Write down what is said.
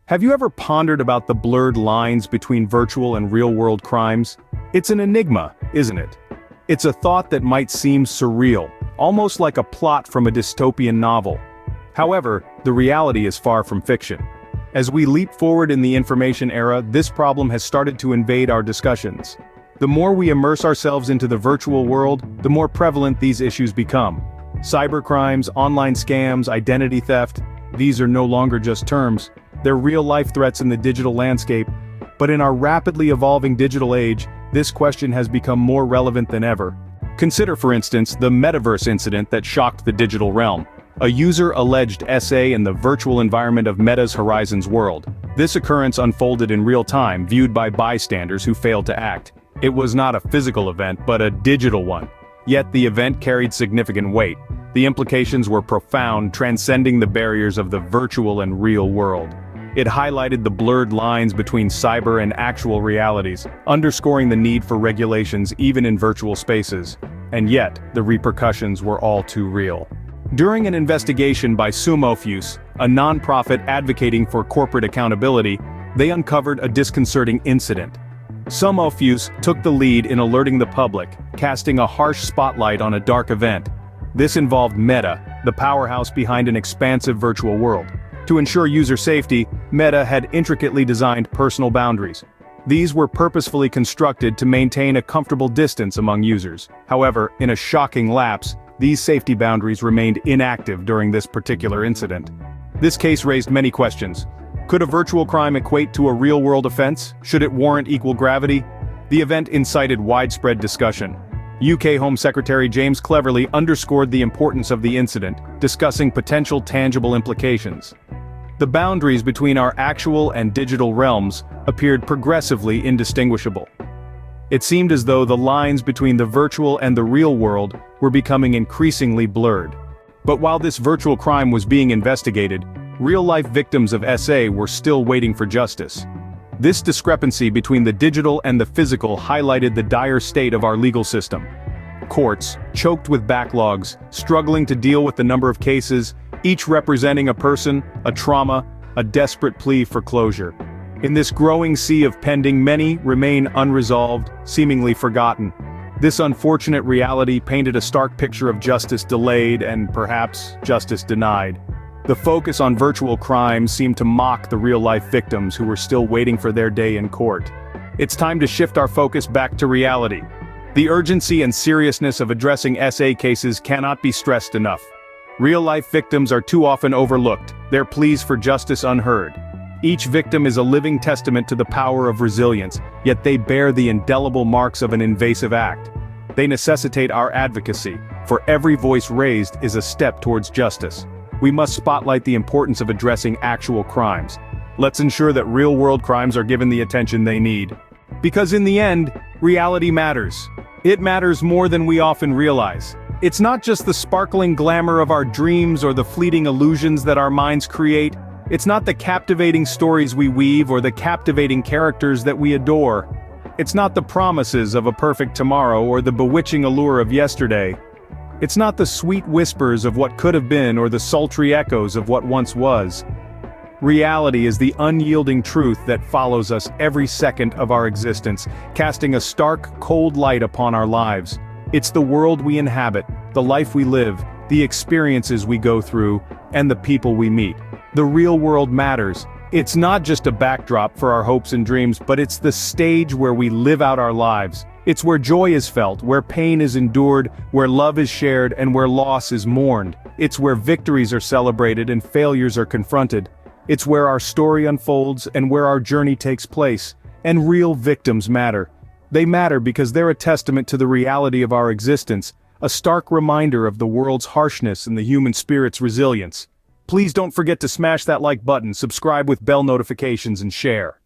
Have you ever pondered about the blurred lines between virtual and real-world crimes? It's an enigma, isn't it? It's a thought that might seem surreal, almost like a plot from a dystopian novel. However, the reality is far from fiction. As we leap forward in the information era, this problem has started to invade our discussions. The more we immerse ourselves into the virtual world, the more prevalent these issues become. Cybercrimes, online scams, identity theft, these are no longer just terms. They're real-life threats in the digital landscape, but in our rapidly evolving digital age, this question has become more relevant than ever. Consider, for instance, the Metaverse incident that shocked the digital realm. A user alleged SA in the virtual environment of Meta's Horizons world. This occurrence unfolded in real time, viewed by bystanders who failed to act. It was not a physical event, but a digital one. Yet the event carried significant weight. The implications were profound, transcending the barriers of the virtual and real world. It highlighted the blurred lines between cyber and actual realities, underscoring the need for regulations even in virtual spaces. And yet, the repercussions were all too real. During an investigation by Sumofuse, a non-profit advocating for corporate accountability, they uncovered a disconcerting incident. Sumofuse took the lead in alerting the public, casting a harsh spotlight on a dark event. This involved Meta, the powerhouse behind an expansive virtual world. To ensure user safety, Meta had intricately designed personal boundaries. These were purposefully constructed to maintain a comfortable distance among users. However, in a shocking lapse, these safety boundaries remained inactive during this particular incident. This case raised many questions. Could a virtual crime equate to a real-world offense? Should it warrant equal gravity? The event incited widespread discussion. UK Home Secretary James Cleverly underscored the importance of the incident, discussing potential tangible implications. The boundaries between our actual and digital realms appeared progressively indistinguishable. It seemed as though the lines between the virtual and the real world were becoming increasingly blurred. But while this virtual crime was being investigated, real-life victims of SA were still waiting for justice. This discrepancy between the digital and the physical highlighted the dire state of our legal system. Courts, choked with backlogs, struggling to deal with the number of cases, each representing a person, a trauma, a desperate plea for closure. In this growing sea of pending, many remain unresolved, seemingly forgotten. This unfortunate reality painted a stark picture of justice delayed and, perhaps, justice denied. The focus on virtual crimes seemed to mock the real-life victims who were still waiting for their day in court. It's time to shift our focus back to reality. The urgency and seriousness of addressing SA cases cannot be stressed enough. Real-life victims are too often overlooked, their pleas for justice unheard. Each victim is a living testament to the power of resilience, yet they bear the indelible marks of an invasive act. They necessitate our advocacy, for every voice raised is a step towards justice. We must spotlight the importance of addressing actual crimes. Let's ensure that real-world crimes are given the attention they need. Because in the end, reality matters. It matters more than we often realize. It's not just the sparkling glamour of our dreams or the fleeting illusions that our minds create. It's not the captivating stories we weave or the captivating characters that we adore. It's not the promises of a perfect tomorrow or the bewitching allure of yesterday. It's not the sweet whispers of what could have been or the sultry echoes of what once was. Reality is the unyielding truth that follows us every second of our existence, casting a stark, cold light upon our lives. It's the world we inhabit, the life we live, the experiences we go through, and the people we meet. The real world matters. It's not just a backdrop for our hopes and dreams, but it's the stage where we live out our lives. It's where joy is felt, where pain is endured, where love is shared, and where loss is mourned. It's where victories are celebrated and failures are confronted. It's where our story unfolds and where our journey takes place. And real victims matter. They matter because they're a testament to the reality of our existence, a stark reminder of the world's harshness and the human spirit's resilience. Please don't forget to smash that like button, subscribe with bell notifications, and share.